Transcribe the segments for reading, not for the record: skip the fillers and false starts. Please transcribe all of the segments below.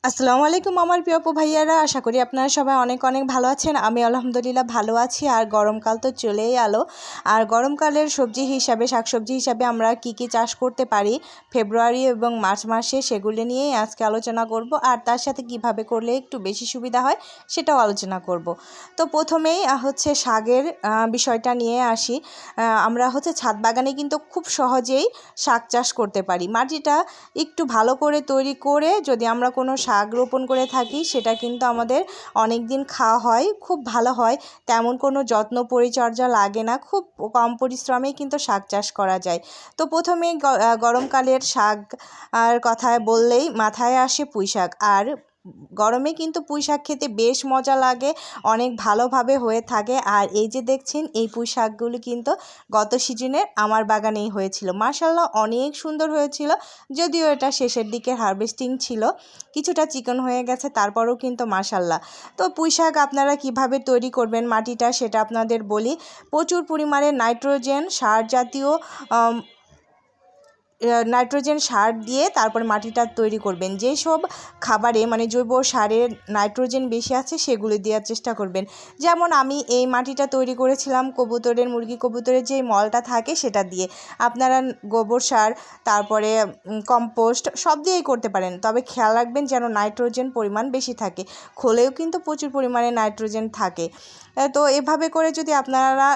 আসসালামু আলাইকুম আমার প্রিয় আপু ভাইয়ারা, আশা করি আপনারা সবাই অনেক অনেক ভালো আছেন। আমি আলহামদুলিল্লাহ ভালো আছি। আর গরমকাল তো চলেই এলো। আর গরমকালের সবজি হিসাবে, শাকসবজি হিসাবে আমরা কি কি চাষ করতে পারি ফেব্রুয়ারি এবং মার্চ মাসে, সেগুলো নিয়েই আজকে আলোচনা করব। আর তার সাথে কিভাবে করলে একটু বেশি সুবিধা হয় সেটাও আলোচনা করব। তো প্রথমেই হচ্ছে শাকের বিষয়টা নিয়ে আসি। আমরা হচ্ছে ছাদ বাগানে কিন্তু খুব সহজেই শাক চাষ করতে পারি। মাটিটা একটু ভালো করে তৈরি করে যদি আমরা কোনো শাক রোপণ করে থাকি, সেটা কিন্তু আমাদের অনেক দিন খাওয়া হয়, খুব ভালো হয়। তেমন কোনো যত্ন পরিচর্যা লাগে না, খুব কম পরিশ্রমেই কিন্তু শাক চাষ করা যায়। তো প্রথমেই গরমকালের শাক আর কথায় বললেই মাথায় আসে পুঁই শাক। আর গরমে কিন্তু পুঁই শাক খেতে বেশ মজা লাগে, অনেক ভালোভাবে হয়ে থাকে। আর এই যে দেখছেন, এই পুঁই শাকগুলি কিন্তু গত সিজনে আমার বাগানেই হয়েছিল। মাশাআল্লাহ অনেক সুন্দর হয়েছিল, যদিও এটা শেষের দিকে হারভেস্টিং ছিল, কিছুটা চিকন হয়ে গেছে, তারপরেও কিন্তু মাশাআল্লাহ। তো পুঁই শাক আপনারা কিভাবে তৈরি করবেন মাটিটা, সেটা আপনাদের বলি। প্রচুর পরিমাণে নাইট্রোজেন সার জাতীয় নাইট্রোজেন সার দিয়ে তারপর মাটিটা তৈরি করবেন। যেসব খাবারে মানে জৈব সারের নাইট্রোজেন বেশি আছে সেগুলো দেওয়ার চেষ্টা করবেন। যেমন আমি এই মাটিটা তৈরি করেছিলাম মুরগি কবুতরের যে মলটা থাকে সেটা দিয়ে। আপনারা গোবর সার, তারপরে কম্পোস্ট সব দিয়েই করতে পারেন, তবে খেয়াল রাখবেন যেন নাইট্রোজেন পরিমাণ বেশি থাকে। খোলেও কিন্তু প্রচুর পরিমাণে নাইট্রোজেন থাকে। তো এভাবে করে যদি আপনারা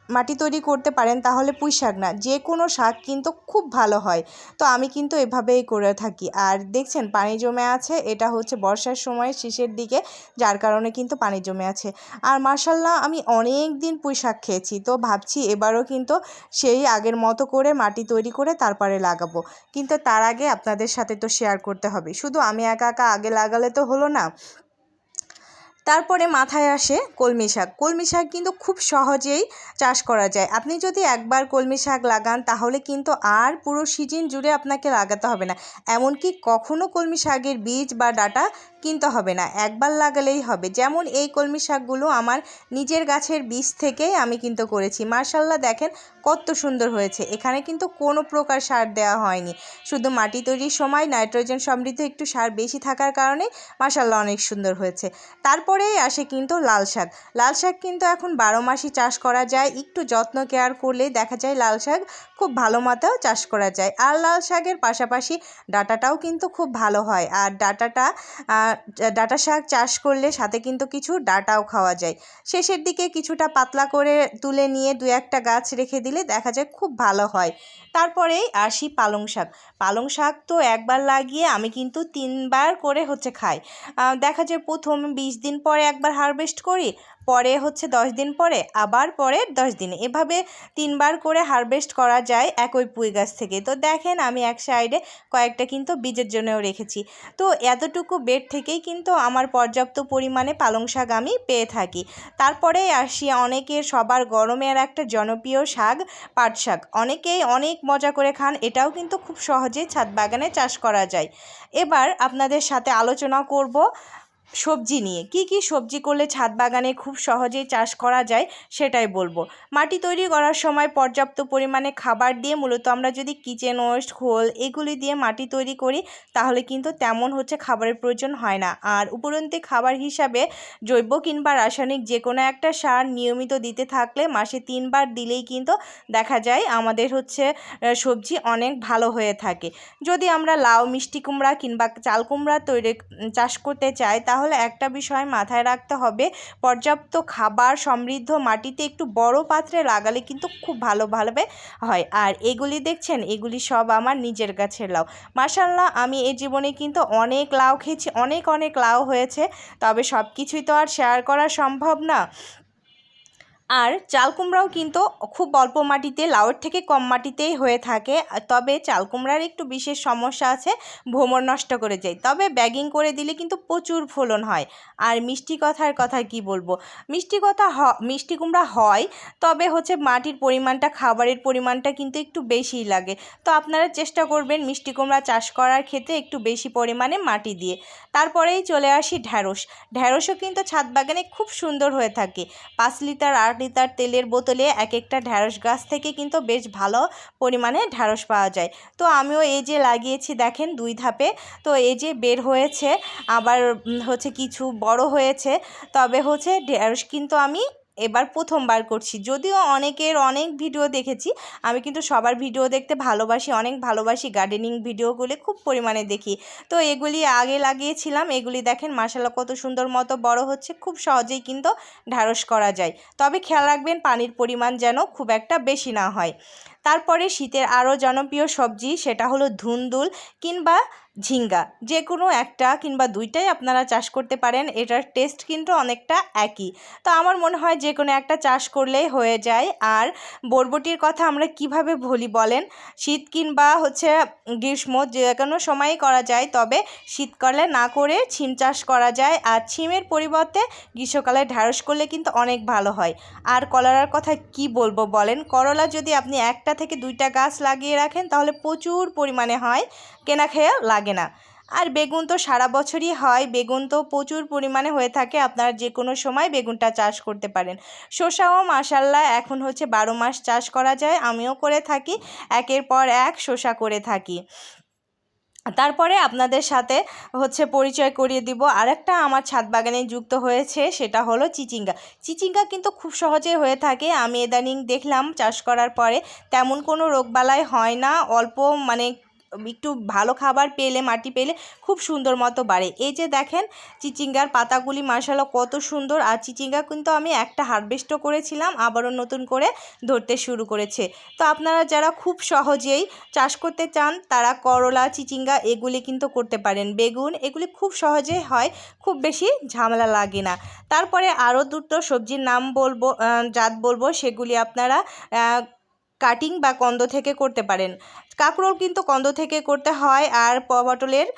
মাটি তৈরি করতে পারেন, তাহলে পুঁই শাক না যে কোনো শাক কিন্তু খুব ভালো হয়। তো আমি কিন্তু এভাবেই করে থাকি। আর দেখছেন পানি জমে আছে, এটা হচ্ছে বর্ষার সময় শেষের দিকে, যার কারণে কিন্তু পানি জমে আছে। আর মাশাআল্লাহ আমি অনেক দিন পুঁই শাক খেয়েছি, তো ভাবছি এবারও কিন্তু সেই আগের মতো করে মাটি তৈরি করে তারপরে লাগাবো। কিন্তু তার আগে আপনাদের সাথে তো শেয়ার করতে হবে, শুধু আমি একা একা আগে লাগালে তো হলো না। তারপরে মাথায় আসে কলমি শাক। কলমি শাক কিন্তু খুব সহজেই চাষ করা যায়। আপনি যদি একবার কলমি শাক লাগান, তাহলে কিন্তু আর পুরো সিজন জুড়ে আপনাকে লাগাতে হবে না। এমনকি কখনো কলমি শাকের বীজ বা ডাঁটা কিনতে হবে না, একবার লাগালেই হবে। যেমন এই কলমি শাকগুলো আমার নিজের গাছের বীজ থেকেই আমি কিন্তু করেছি। মাশাআল্লাহ দেখেন কত সুন্দর হয়েছে। এখানে কিন্তু কোনো প্রকার সার দেওয়া হয়নি, শুধু মাটি তৈরির সময় নাইট্রোজেন সমৃদ্ধ একটু সার বেশি থাকার কারণে মাশাআল্লাহ অনেক সুন্দর হয়েছে। তারপরেই আসে কিন্তু লাল শাক। লাল শাক কিন্তু এখন 12 মাসই চাষ করা যায়, একটু যত্ন কেয়ার করলেই দেখা যায় লাল শাক খুব ভালো মতেও চাষ করা যায়। আর লাল শাকের পাশাপাশি ডাঁটাটাও কিন্তু খুব ভালো হয়। আর ডাঁটা শাক চাষ করলে সাথে কিন্তু কিছু ডাঁটাও খাওয়া যায়। শেষের দিকে কিছুটা পাতলা করে তুলে নিয়ে 2-1টা গাছ রেখে দিলে দেখা যায় খুব ভালো হয়। তারপরেই আসি পালং শাক। পালং শাক তো একবার লাগিয়ে আমি কিন্তু 3বার করে হচ্ছে খাই। দেখা যায় প্রথম 20 দিন পরে একবার হারভেস্ট করি, পরে হচ্ছে 10 দিন পরে, আবার পরে 10 দিনে, এভাবে 3বার করে হারভেস্ট করা যায় একই পুঁই গাছ থেকে। তো দেখেন আমি এক সাইডে কয়েকটা কিন্তু বীজের জন্যও রেখেছি। তো এতটুকু বেড থেকেই কিন্তু আমার পর্যাপ্ত পরিমাণে পালং শাক আমি পেয়ে থাকি। তারপরে আসি সবার গরমের একটা জনপ্রিয় শাক, পাট শাক। অনেকেই অনেক মজা করে খান, এটাও কিন্তু খুব সহজেই ছাদ বাগানে চাষ করা যায়। এবার আপনাদের সাথে আলোচনা করব সবজি নিয়ে। কি কি সবজি করলে ছাদ বাগানে খুব সহজেই চাষ করা যায় সেটাই বলবো। মাটি তৈরি করার সময় পর্যাপ্ত পরিমাণে খাবার দিয়ে, মূলত আমরা যদি কিচেন ওয়েস্ট, খোল এগুলি দিয়ে মাটি তৈরি করি, তাহলে কিন্তু তেমন হচ্ছে খাবারের প্রয়োজন হয় না। আর উপরন্তু খাবার হিসাবে জৈব কিংবা রাসায়নিক যে কোনো একটা সার নিয়মিত দিতে থাকলে মাসে 3বার দিলেই কিন্তু দেখা যায় আমাদের হচ্ছে সবজি অনেক ভালো হয়ে থাকে। যদি আমরা লাউ, মিষ্টি কুমড়া কিংবা চাল কুমড়া চাষ করতে চাই, তাহলে একটা বিষয় মাথায় রাখতে হবে, পর্যাপ্ত খাবার সমৃদ্ধ মাটিতে একটু বড় পাত্রে লাগালে কিন্তু খুব ভালোভাবে হয়। আর এগুলি দেখছেন, এগুলি সব আমার নিজের গাছের লাউ। মাশাআল্লাহ আমি এই জীবনে কিন্তু অনেক লাউ খেয়েছি, অনেক অনেক লাউ হয়েছে, তবে সব কিছুই তো আর শেয়ার করা সম্ভব না। আর চাল কুমড়াও কিন্তু খুব অল্প মাটিতে, লাউয়ের থেকে কম মাটিতেই হয়ে থাকে। তবে চাল কুমড়ার একটু বিশেষ সমস্যা আছে, ভ্রমর নষ্ট করে যায়, তবে ব্যাগিং করে দিলে কিন্তু প্রচুর ফলন হয়। আর মিষ্টি কথা কি বলবো, মিষ্টি কুমড়া হয়, তবে হচ্ছে মাটির পরিমাণটা, খাবারের পরিমাণটা কিন্তু একটু বেশিই লাগে। তো আপনারা চেষ্টা করবেন মিষ্টি কুমড়া চাষ করার ক্ষেত্রে একটু বেশি পরিমাণে মাটি দিয়ে। তারপরেই চলে আসি ঢ্যাঁড়স। ঢ্যাঁড়সও কিন্তু ছাদ বাগানে খুব সুন্দর হয়ে থাকে। 5 লিটার 8 8 লিটার তেলের বোতলে এক একটা ঢ্যাঁড়স গাছ থেকে কিন্তু বেশ ভালো পরিমাণে ঢ্যাঁড়স পাওয়া যায়। তো আমিও এই যে লাগিয়েছি দেখেন 2 ধাপে, তো এই যে বের হয়েছে, আবার হচ্ছে কিছু বড় হয়েছে। তবে হচ্ছে ঢ্যাঁড়স কিন্তু আমি এবার প্রথমবার করছি, যদিও অনেকের অনেক ভিডিও দেখেছি। আমি কিন্তু সবার ভিডিও দেখতে ভালোবাসি, অনেক ভালোবাসি, গার্ডেনিং ভিডিওগুলি খুব পরিমাণে দেখি। তো এগুলি আগে লাগিয়েছিলাম, এগুলি দেখেন মাশাআল্লাহ কত সুন্দর মতো বড় হচ্ছে। খুব সহজেই কিন্তু ঢ্যাঁড়স করা যায়, তবে খেয়াল রাখবেন পানির পরিমাণ যেন খুব একটা বেশি না হয়। তারপরে শীতের আরও জনপ্রিয় সবজি, সেটা হলো ধুন্দুল কিংবা ঝিঙ্গা, যে কোনো একটা কিংবা দুইটাই আপনারা চাষ করতে পারেন। এটার টেস্ট কিন্তু অনেকটা একই। তো আমার মনে হয় যে কোনো একটা চাষ করলেই হয়ে যায়। আর বরবটির কথা আমরা কিভাবে ভুলি বলেন, শীত কিংবা হচ্ছে গ্রীষ্ম যে কোনো সময়ই করা যায়, তবে শীতকালে না করে ছিম চাষ করা যায়। আর ছিমের পরিবর্তে গ্রীষ্মকালে ঢ্যাঁড়স করলে কিন্তু অনেক ভালো হয়। আর কলার কথা কি বলবো বলেন, করলা যদি আপনি একটা থেকে 2টা গাছ লাগিয়ে রাখেন তাহলে প্রচুর পরিমাণে হয়, কেনা খেয়ে লাগে না। আর বেগুন তো সারা বছরই হয়, বেগুন তো প্রচুর পরিমাণে হয়ে থাকে, আপনারা যে কোনো সময় বেগুনটা চাষ করতে পারেন। শসাও মাশাআল্লাহ এখন হচ্ছে 12 মাস চাষ করা যায়, আমিও করে থাকি, একের পর এক শসা করে থাকি। তারপরে আপনাদের সাথে হচ্ছে পরিচয় করিয়ে দিব আরেকটা আমার ছাদ বাগানে যুক্ত হয়েছে, সেটা হলো চিচিঙ্গা। চিচিঙ্গা কিন্তু খুব সহজে হয়ে থাকে, আমি ইদানিং দেখলাম চাষ করার পরে তেমন কোনো রোগবালাই হয় না, অল্প মানে একটু ভালো খাবার পেলে, মাটি পেলে খুব সুন্দর মতো বাড়ে। এই যে দেখেন চিচিঙ্গার পাতাগুলি মাশাআল্লাহ কত সুন্দর। আর চিচিঙ্গা কিন্তু আমি একটা হারভেস্টও করেছিলাম, আবারও নতুন করে ধরতে শুরু করেছে। তো আপনারা যারা খুব সহজেই চাষ করতে চান তারা করলা, চিচিঙ্গা এগুলি কিন্তু করতে পারেন, বেগুন এগুলি খুব সহজেই হয়, খুব বেশি ঝামেলা লাগে না। তারপরে আরও দুটো সবজির নাম বলবো, জাত বলবো, সেগুলি আপনারা কাটিং বা কন্দ থেকে করতে পারেন। কাঁকরোল কিন্তু কন্দ থেকে করতে হয়, আর পটলের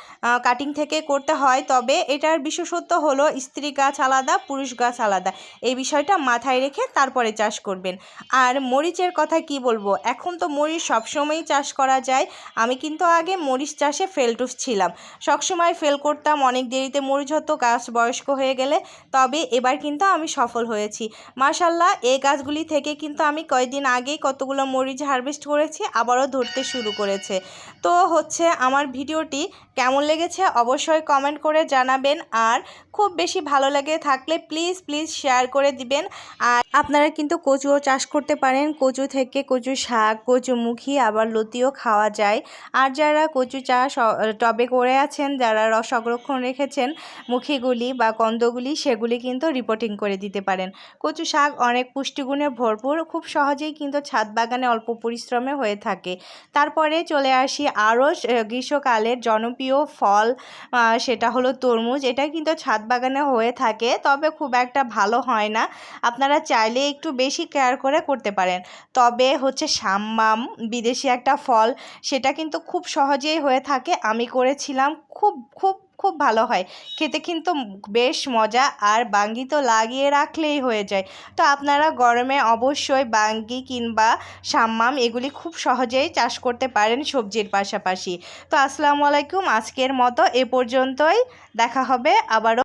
কাটিং থেকে করতে হয়। তবে এটার বিশেষত্ব হলো স্ত্রী গাছ আলাদা, পুরুষ গাছ আলাদা, এই বিষয়টা মাথায় রেখে তারপরে চাষ করবেন। আর মরিচের কথা কি বলবো, এখন তো মরিচ সবসময়ই চাষ করা যায়। আমি কিন্তু আগে মরিচ চাষে ফেলটুস ছিলাম, সবসময় ফেল করতাম, অনেক দেরিতে মরিচ হতো গাছ বয়স্ক হয়ে গেলে। তবে এবার কিন্তু আমি সফল হয়েছি মাশাআল্লাহ। এই গাছগুলি থেকে কিন্তু আমি কয়েকদিন আগেই কতগুলো মরিচ হারভেস্ট করেছি, আবারও ধরতে শুরু করেছে। তো হচ্ছে আমার ভিডিওটি কেমন লেগেছে অবশ্যই কমেন্ট করে জানাবেন, আর খুব বেশি ভালো লেগে থাকলে প্লিজ শেয়ার করে দিবেন। আর আপনারা কিন্তু কচুও চাষ করতে পারেন, কচু থেকে কচু শাক, কচুমুখী, আবার লতিও খাওয়া যায়। আর যারা কচু চাষ টবে করে আছেন, যারা সংরক্ষণ রেখেছেন মুখীগুলি বা কন্দগুলি, সেগুলি কিন্তু রিপোর্টিং করে দিতে পারেন। কচু শাক অনেক পুষ্টিগুণে ভরপুর, খুব সহজেই কিন্তু ছাদ বাগানে অল্প পরিশ্রমে হয়ে থাকে। তারপরে চলে আসি আরও গ্রীষ্মকালের জনপ্রিয় ফল, সেটা হলো তরমুজ। এটা কিন্তু ছাদ বাগানে হয়ে থাকে, তবে খুব একটা ভালো হয় না, আপনারা চাইলে একটু বেশি কেয়ার করে করতে পারেন। তবে হচ্ছে সাম্মাম বিদেশি একটা ফল, সেটা কিন্তু খুব সহজেই হয়ে থাকে, আমি করেছিলাম, খুব খুব খুব ভালো হয় খেতে, কিন্তু বেশ মজা। আর বাঙ্গি তো লাগিয়ে রাখলেই হয়ে যায়। তো আপনারা গরমে অবশ্যই বাঙ্গি কিংবা সাম্মাম এগুলি খুব সহজেই চাষ করতে পারেন সবজির পাশাপাশি। তো আসসালামু আলাইকুম, আজকের মতো এ পর্যন্তই, দেখা হবে আবারও।